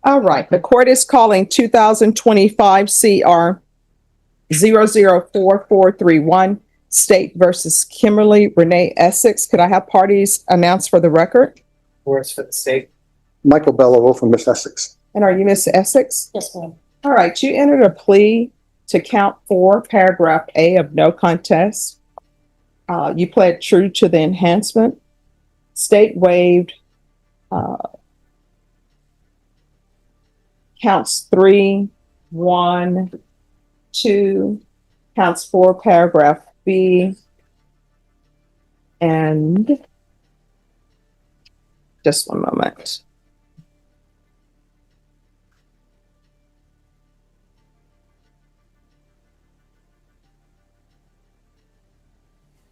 All right, the court is calling 2025 CR 004431 State versus Kimberly Renee Essex. Could I have parties announced for the record? Words for the state. Michael Bellow for Miss Essex. And are you Miss Essex? Yes, ma'am. All right, you entered a plea to count 4, paragraph A of no contest. You pled true to the enhancement. State waived counts 3, 1, 2, counts 4, paragraph B, and just one moment.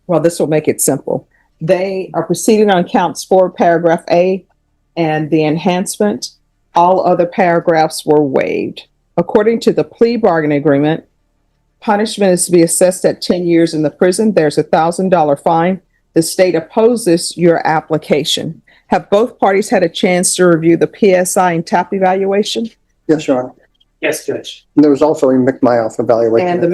Well, this will make it simple. They are proceeding on counts 4, paragraph A, and the enhancement. All other paragraphs were waived. According to the plea bargaining agreement, punishment is to be assessed at 10 years in the prison. There's a $1,000 fine. The state opposes your application. Have both parties had a chance to review the PSI and TAP evaluation? Yes, Your Honor. Yes, Judge. There was also a McMyoff evaluation. And the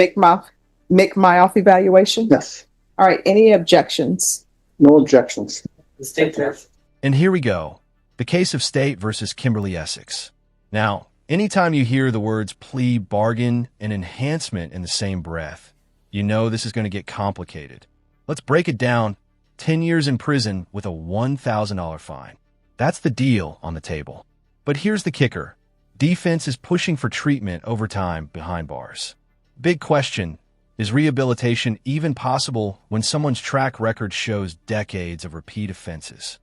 McMyoff evaluation? Yes. All right, any objections? No objections. The state judge. And here we go. The case of State versus Kimberly Essex. Now, anytime you hear the words plea, bargain, and enhancement in the same breath, you know this is going to get complicated. Let's break it down. 10 years in prison with a $1,000 fine. That's the deal on the table. But here's the kicker. Defense is pushing for treatment over time behind bars. Big question. Is rehabilitation even possible when someone's track record shows decades of repeat offenses?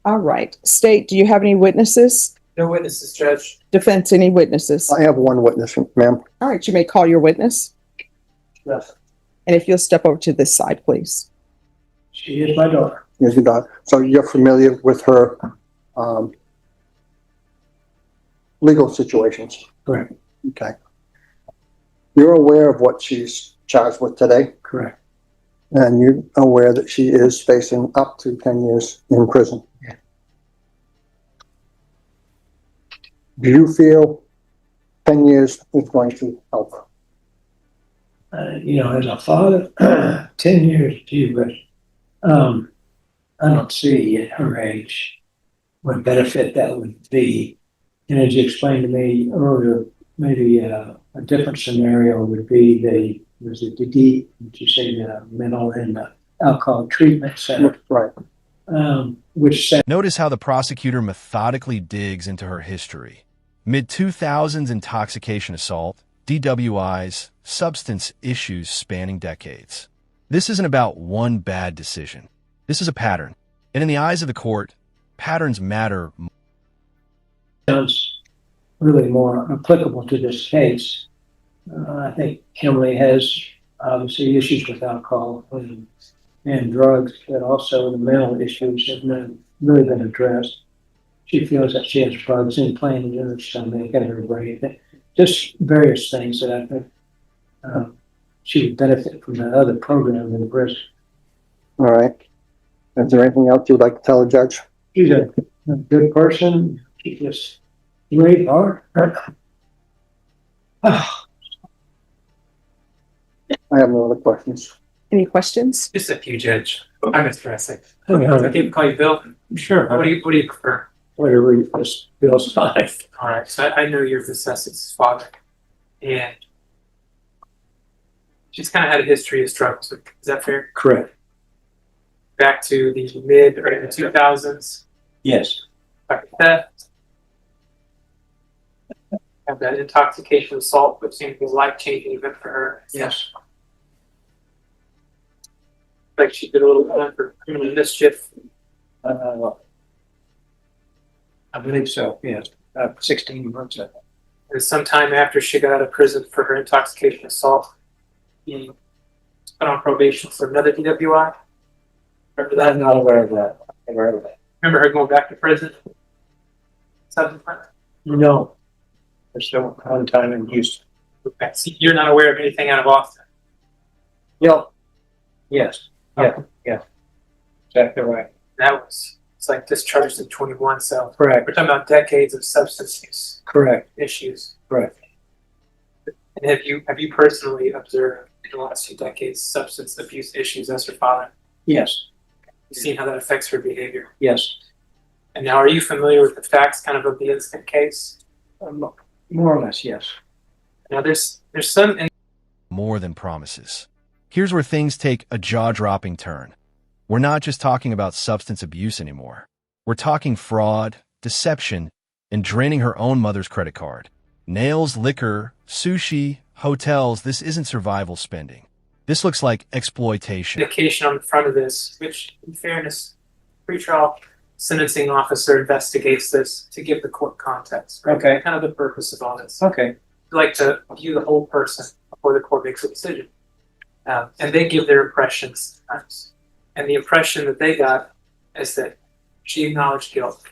All right. State, do you have any witnesses? No witnesses, Judge. Defense, any witnesses? I have one witness, ma'am. All right, you may call your witness. Yes. And if you'll step over to this side, please. She is my daughter. Yes, your daughter. So you're familiar with her legal situations? Correct. Okay. You're aware of what she's charged with today? Correct. And you're aware that she is facing up to 10 years in prison? Yeah. Do you feel 10 years is going to help her? As a father, 10 years, gee, but I don't see at her age what benefit that would be. And as you explained to me earlier, maybe a different scenario would be the mental and alcohol treatment center. Right. Which said, Notice how the prosecutor methodically digs into her history. Mid-2000s intoxication assault, DWIs, substance issues spanning decades. This isn't about one bad decision. This is a pattern. And in the eyes of the court, patterns matter. sounds really more applicable to this case. I think Kimberly has obviously issues with alcohol and drugs, but also the mental issues have not really been addressed. She feels that she has drugs implanted in her stomach and her brain. Just various things that I think she would benefit from the other program in the prison. All right. Is there anything else you would like to tell the judge? She's a good person. She just great heart. I have no other questions. Any questions? Just a few, Judge. I'm Mr. Essex. Okay. I can call you Bill. Sure. What do you prefer? Whatever you just feels fine. All right. So I know you're Miss Essex's father, and she's kind of had a history of struggles. Is that fair? Correct. Back to the mid or the 2000s, Yes. like theft, have that intoxication assault, which seemed to be a life-changing event for her. Yes. Like she did a little bit for criminal mischief. I believe so. Yes. 16 months ago. And sometime after she got out of prison for her intoxication assault, he was put on probation for another DWI. Remember that? I'm not aware of that. I'm aware of that. Remember her going back to prison? Subsequent? No. There's still one time in Houston. Okay. So you're not aware of anything out of Austin? Yep. Yes. Yeah. Yeah. Exactly right. That was It's like discharged in 21. So Correct, we're talking about decades of substance use correct, issues. correct. And have you personally observed in the last few decades substance abuse issues as her father? Yes, You've seen how that affects her behavior. yes. And now, are you familiar with the facts kind of the instant case? More or less, yes. Now, there's some More than promises. Here's where things take a jaw-dropping turn. We're not just talking about substance abuse anymore. We're talking fraud, deception, and draining her own mother's credit card. Nails, liquor, sushi, hotels, this isn't survival spending. This looks like exploitation. indication on the front of this, which, in fairness, pretrial sentencing officer investigates this to give the court context. Right? Okay. Kind of the purpose of all this. Okay, They like to view the whole person before the court makes a decision. And they give their impressions sometimes. And the impression that they got is that she acknowledged guilt.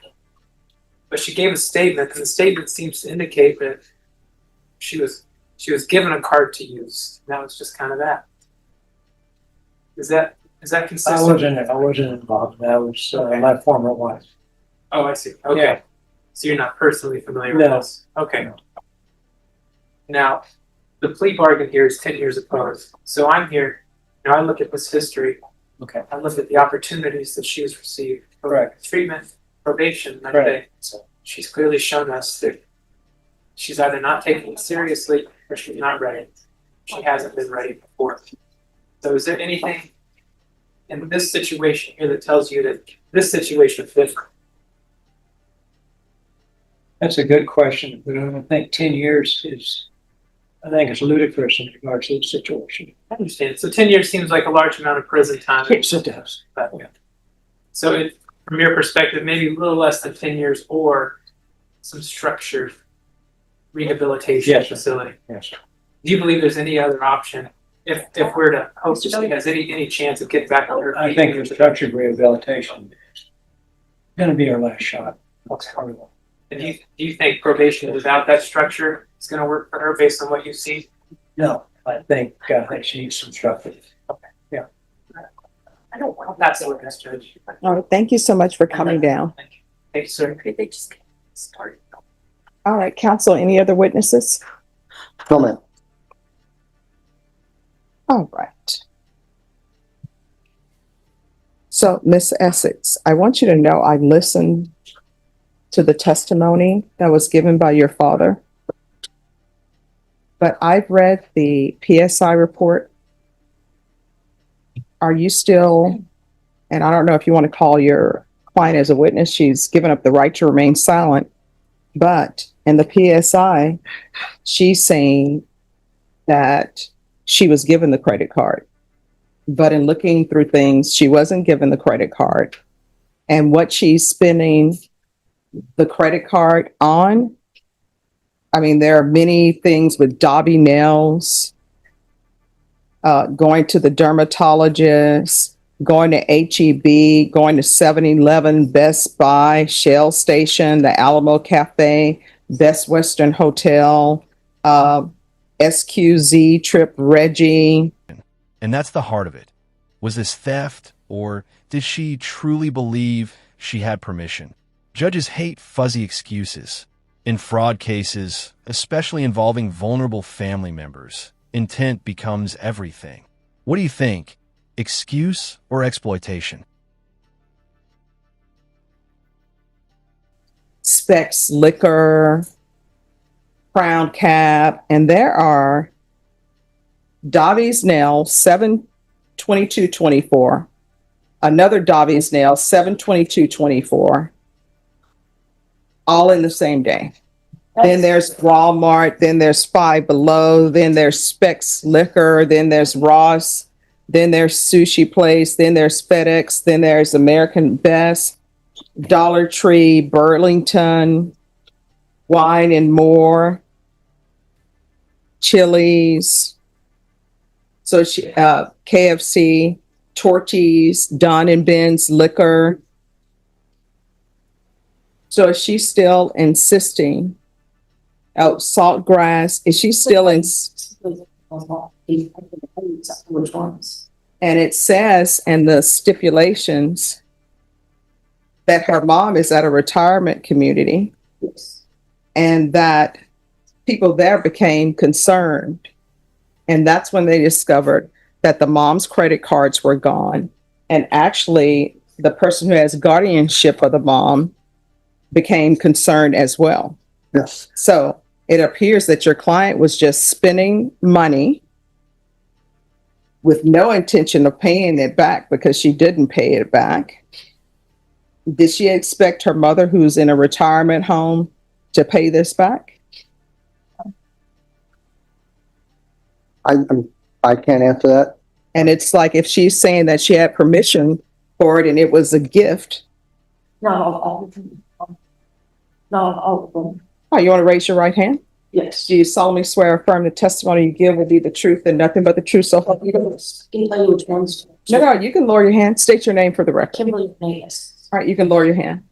But she gave a statement, and the statement seems to indicate that she was given a card to use. That was just kind of that. Is that consistent? I wasn't involved. That was my former wife. Oh, I see. Okay. Yeah. So you're not personally familiar with No. this? Okay. No. Now, the plea bargain here is 10 years opposed. So I'm here, I look at this history. Okay. I look at the opportunities that she has received. Correct. Treatment, probation, and Correct. everything. So she's clearly shown us that she's either not taking it seriously or she's not ready. She hasn't been ready before. So is there anything in this situation here that tells you that this situation is different? That's a good question, but I don't think 10 years I think it's ludicrous in regards to the situation. I understand. So 10 years seems like a large amount of prison time. Yes, it does. But, so from your perspective, maybe a little less than 10 years or some structured rehabilitation Yes. facility. Yes. Do you believe there's any other option if we're to hope that she has any chance of getting back on her feet? I think the structured rehabilitation is going to be our last shot. And do you think probation without that structure is going to work for her based on what you've seen? No, I think she needs some structure. I don't want that's the witness, Judge. All right, thank you so much for coming down. Thank you, sir. They just started. All right, counsel, any other witnesses? Comment. All right. So, Miss Essex, I want you to know I listened to the testimony that was given by your father, but I've read the PSI report. Are you still, and I don't know if you want to call your client as a witness, she's given up the right to remain silent, but in the PSI, she's saying that she was given the credit card. But in looking through things, she wasn't given the credit card. And what she's spending the credit card on, I mean, there are many things with Dobby nails, going to the dermatologist, going to HEB, going to 7-Eleven, Best Buy, Shell Station, the Alamo Cafe, Best Western Hotel, SQZ, Trip Reggie. And that's the heart of it. Was this theft, or did she truly believe she had permission? Judges hate fuzzy excuses. In fraud cases, especially involving vulnerable family members, intent becomes everything. What do you think? Excuse or exploitation? Specs Liquor, Crown Cap, and there are Dobby's Nail 7/22/24, another Dobby's Nail 7/22/24, all in the same day. Then there's Walmart, then there's Five Below, then there's Specs Liquor, then there's Ross, then there's Sushi Place, then there's FedEx, then there's American Best, Dollar Tree, Burlington, Wine and More, Chili's, so she, KFC, Torchy's, Don and Ben's Liquor. So is she still insisting? Oh, Saltgrass, is she still in? Which ones? And it says in the stipulations that her mom is at a retirement community Yes. and that people there became concerned. And that's when they discovered that the mom's credit cards were gone. And actually, the person who has guardianship of the mom became concerned as well. Yes. So it appears that your client was just spending money with no intention of paying it back because she didn't pay it back. Did she expect her mother, who's in a retirement home, to pay this back? I can't answer that. And it's like if she's saying that she had permission for it and it was a gift. Not all of them. Not all of them. Oh, you want to raise your right hand? Yes. Do you solemnly swear or affirm the testimony you give will be the truth and nothing but the truth? So help you God? Can you tell you which ones? No, you can lower your hand. State your name for the record. Kimberly Renee Essex. All right, you can lower your hand.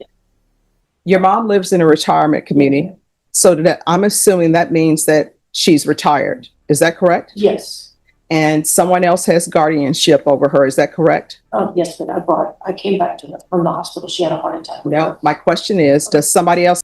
Your mom lives in a retirement community. So that I'm assuming that means that she's retired. Is that correct? Yes. And someone else has guardianship over her. Is that correct? Yes, but I came back to her from the hospital. She had a heart attack. No, my question is, does somebody else